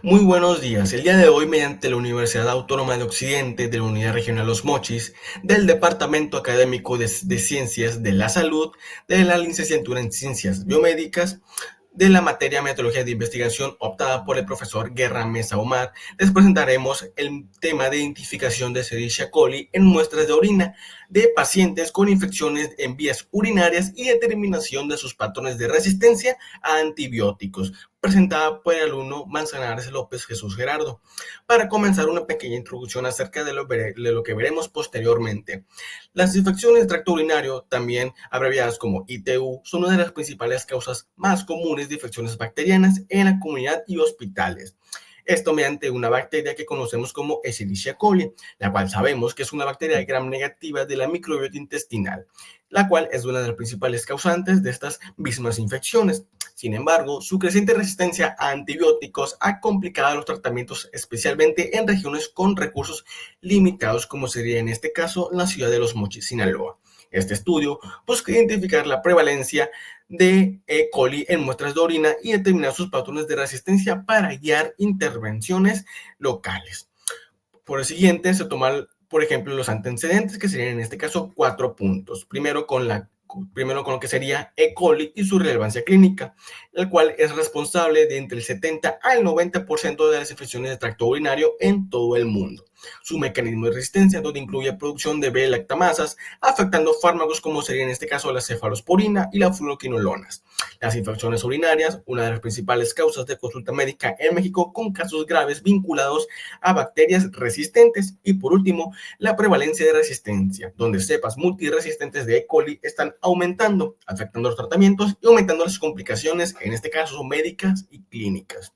Muy buenos días. El día de hoy, mediante la Universidad Autónoma de Occidente de la Unidad Regional Los Mochis, del Departamento Académico de Ciencias de la Salud, de la licenciatura en Ciencias Biomédicas, de la materia Metodología de Investigación optada por el profesor Guerra Mesa Omar, les presentaremos el tema de identificación de Escherichia coli en muestras de orina de pacientes con infecciones en vías urinarias y determinación de sus patrones de resistencia a antibióticos, presentada por el alumno Manzanares López Jesús Gerardo. Para comenzar, una pequeña introducción acerca de lo que veremos posteriormente. Las infecciones de tracto urinario, también abreviadas como ITU, son una de las principales causas más comunes de infecciones bacterianas en la comunidad y hospitales. Esto mediante una bacteria que conocemos como Escherichia coli, la cual sabemos que es una bacteria gram negativa de la microbiota intestinal, la cual es una de las principales causantes de estas mismas infecciones. Sin embargo, su creciente resistencia a antibióticos ha complicado los tratamientos, especialmente en regiones con recursos limitados, como sería en este caso la ciudad de Los Mochis, Sinaloa. Este estudio busca identificar la prevalencia de E. coli en muestras de orina y determinar sus patrones de resistencia para guiar intervenciones locales. Por el siguiente, se toman, por ejemplo, los antecedentes, que serían en este caso 4 puntos. Primero con lo que sería E. coli y su relevancia clínica, el cual es responsable de entre el 70 al 90% de las infecciones de tracto urinario en todo el mundo. Su mecanismo de resistencia, donde incluye producción de B-lactamasas, afectando fármacos como sería en este caso la cefalosporina y la fluoroquinolonas. Las infecciones urinarias, una de las principales causas de consulta médica en México, con casos graves vinculados a bacterias resistentes. Y por último, la prevalencia de resistencia, donde cepas multiresistentes de E. coli están aumentando, afectando los tratamientos y aumentando las complicaciones, en este caso médicas y clínicas.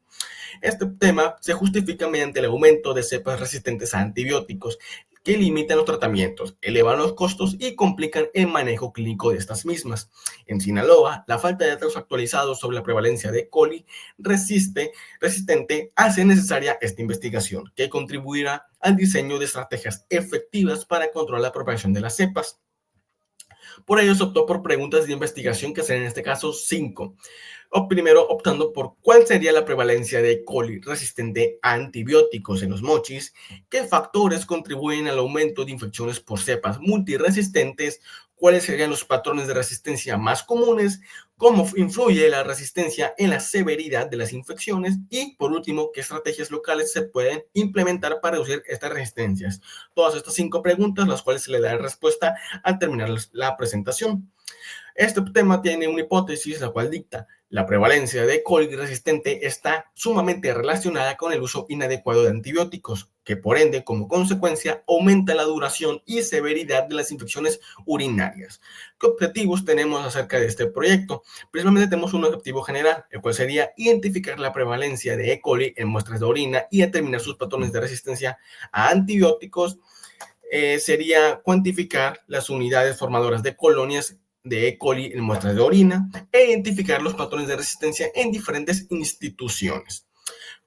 Este tema se justifica mediante el aumento de cepas resistentes a antibióticos que limitan los tratamientos, elevan los costos y complican el manejo clínico de estas mismas. En Sinaloa, la falta de datos actualizados sobre la prevalencia de E. coli resistente hace necesaria esta investigación, que contribuirá al diseño de estrategias efectivas para controlar la propagación de las cepas. Por ello, se optó por preguntas de investigación, que serán en este caso 5. O primero, optando por cuál sería la prevalencia de E. coli resistente a antibióticos en los mochis, qué factores contribuyen al aumento de infecciones por cepas multiresistentes, cuáles serían los patrones de resistencia más comunes, cómo influye la resistencia en la severidad de las infecciones y, por último, qué estrategias locales se pueden implementar para reducir estas resistencias. Todas estas 5 preguntas, las cuales se le da respuesta al terminar la presentación. Este tema tiene una hipótesis la cual dicta: la prevalencia de E. coli resistente está sumamente relacionada con el uso inadecuado de antibióticos, que por ende, como consecuencia, aumenta la duración y severidad de las infecciones urinarias. ¿Qué objetivos tenemos acerca de este proyecto? Principalmente tenemos un objetivo general, el cual sería identificar la prevalencia de E. coli en muestras de orina y determinar sus patrones de resistencia a antibióticos. Sería cuantificar las unidades formadoras de colonias de E. coli en muestras de orina e identificar los patrones de resistencia en diferentes instituciones.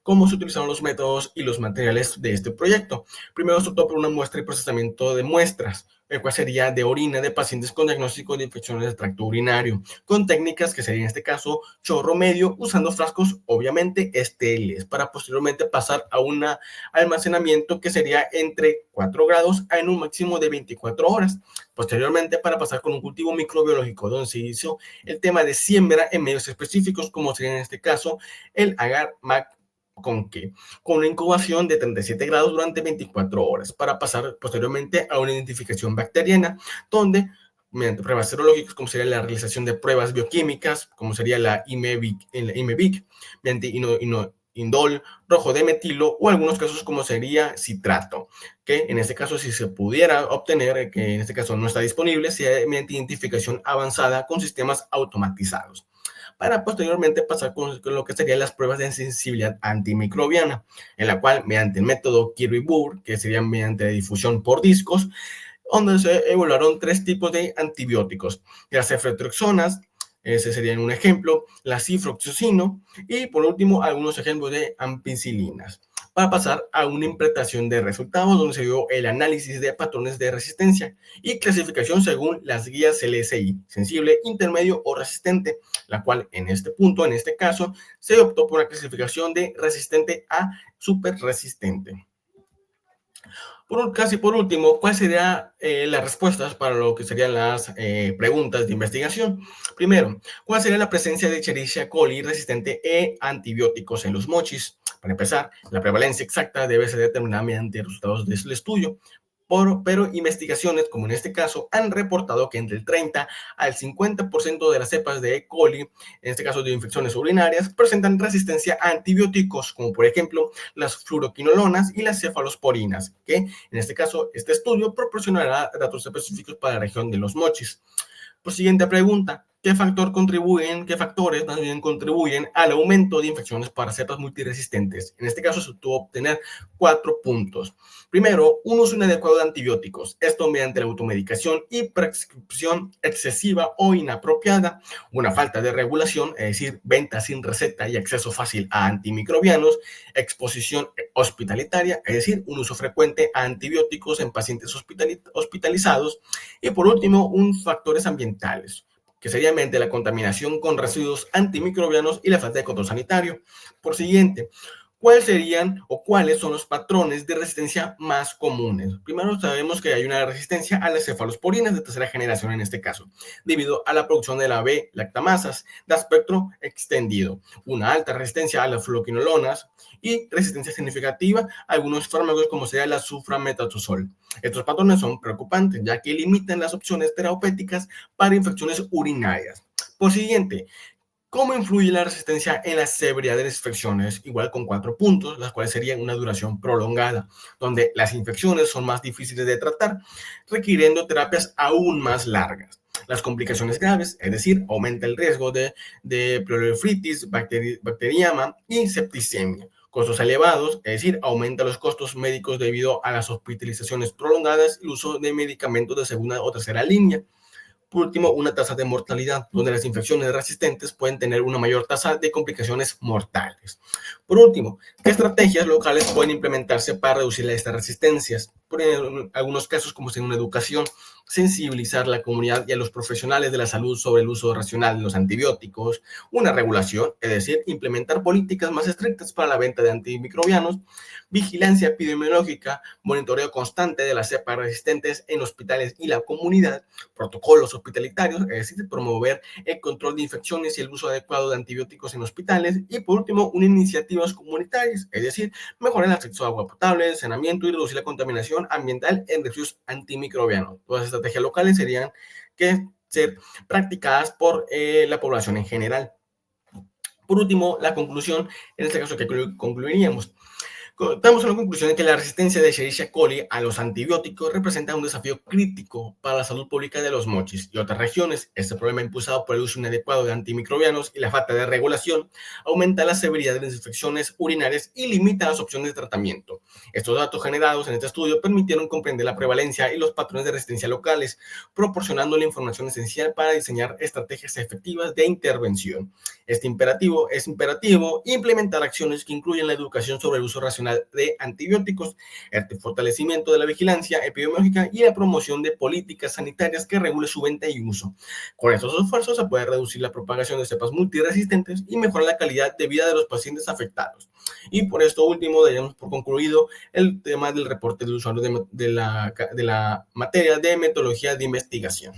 ¿Cómo se utilizaron los métodos y los materiales de este proyecto? Primero se optó por una muestra y procesamiento de muestras, el cual sería de orina de pacientes con diagnóstico de infecciones del tracto urinario, con técnicas que sería en este caso chorro medio, usando frascos obviamente estériles, para posteriormente pasar a un almacenamiento que sería entre 4 grados en un máximo de 24 horas. Posteriormente, para pasar con un cultivo microbiológico, donde se hizo el tema de siembra en medios específicos, como sería en este caso el agar-mac con una incubación de 37 grados durante 24 horas, para pasar posteriormente a una identificación bacteriana, donde mediante pruebas serológicas, como sería la realización de pruebas bioquímicas, como sería la IMEBIC, mediante indol, rojo de metilo, o algunos casos como sería citrato, que en este caso, si se pudiera obtener, que en este caso no está disponible, sería mediante identificación avanzada con sistemas automatizados, para posteriormente pasar con lo que serían las pruebas de sensibilidad antimicrobiana, en la cual, mediante el método Kirby-Burr, que sería mediante difusión por discos, donde se evaluaron 3 tipos de antibióticos: las ceftriaxonas, ese sería un ejemplo, la ciprofloxacino, y por último algunos ejemplos de ampicilinas. para pasar a una interpretación de resultados donde se dio el análisis de patrones de resistencia y clasificación según las guías LSI, sensible, intermedio o resistente, la cual en este punto, en este caso, se optó por la clasificación de resistente a super resistente. Casi por último, ¿cuáles serían las respuestas para lo que serían las preguntas de investigación? Primero, ¿cuál sería la presencia de Escherichia coli resistente a antibióticos en los mochis? Para empezar, la prevalencia exacta debe ser determinada mediante resultados del estudio. Pero investigaciones, como en este caso, han reportado que entre el 30 al 50% de las cepas de E. coli, en este caso de infecciones urinarias, presentan resistencia a antibióticos, como por ejemplo las fluoroquinolonas y las cefalosporinas, que en este caso, este estudio proporcionará datos específicos para la región de los mochis. Pues siguiente pregunta, ¿qué factores más bien contribuyen al aumento de infecciones para cepas multiresistentes? En este caso se obtuvo obtener 4 puntos. Primero, un uso inadecuado de antibióticos, esto mediante la automedicación y prescripción excesiva o inapropiada, una falta de regulación, es decir, venta sin receta y acceso fácil a antimicrobianos, exposición hospitalaria, es decir, un uso frecuente a antibióticos en pacientes hospitalizados, y por último, factores ambientales, que sería mediante la contaminación con residuos antimicrobianos y la falta de control sanitario. Por siguiente, ¿cuáles serían o cuáles son los patrones de resistencia más comunes? Primero, sabemos que hay una resistencia a las cefalosporinas de tercera generación en este caso, debido a la producción de la B-lactamasas de espectro extendido, una alta resistencia a las fluoroquinolonas y resistencia significativa a algunos fármacos como sería la suframetasol. Estos patrones son preocupantes, ya que limitan las opciones terapéuticas para infecciones urinarias. Por siguiente, ¿cómo influye la resistencia en la severidad de las infecciones? Igual con 4 puntos, las cuales serían una duración prolongada, donde las infecciones son más difíciles de tratar, requiriendo terapias aún más largas. Las complicaciones graves, es decir, aumenta el riesgo de pleurofritis, bacteriana y septicemia. Costos elevados, es decir, aumenta los costos médicos debido a las hospitalizaciones prolongadas y el uso de medicamentos de segunda o tercera línea. Por último, una tasa de mortalidad, donde las infecciones resistentes pueden tener una mayor tasa de complicaciones mortales. Por último, ¿qué estrategias locales pueden implementarse para reducir estas resistencias? Por algunos casos, como en una educación, sensibilizar a la comunidad y a los profesionales de la salud sobre el uso racional de los antibióticos, una regulación, es decir, implementar políticas más estrictas para la venta de antimicrobianos, vigilancia epidemiológica, monitoreo constante de las cepas resistentes en hospitales y la comunidad, protocolos hospitalarios, es decir, promover el control de infecciones y el uso adecuado de antibióticos en hospitales, y por último, unas iniciativas comunitarias, es decir, mejorar el acceso a agua potable, saneamiento y reducir la contaminación ambiental en residuos antimicrobianos. Todas las estrategias locales serían que ser practicadas por la población en general. Por último, la conclusión, en este caso que concluiríamos. Estamos en la conclusión de que la resistencia de Escherichia coli a los antibióticos representa un desafío crítico para la salud pública de los mochis y otras regiones. Este problema, impulsado por el uso inadecuado de antimicrobianos y la falta de regulación, aumenta la severidad de las infecciones urinarias y limita las opciones de tratamiento. Estos datos generados en este estudio permitieron comprender la prevalencia y los patrones de resistencia locales, proporcionando la información esencial para diseñar estrategias efectivas de intervención. Es imperativo implementar acciones que incluyen la educación sobre el uso racional de antibióticos, el fortalecimiento de la vigilancia epidemiológica y la promoción de políticas sanitarias que regule su venta y uso. Con estos esfuerzos se puede reducir la propagación de cepas multiresistentes y mejorar la calidad de vida de los pacientes afectados. Y por esto último, daríamos por concluido el tema del reporte del usuario de la materia de metodología de investigación.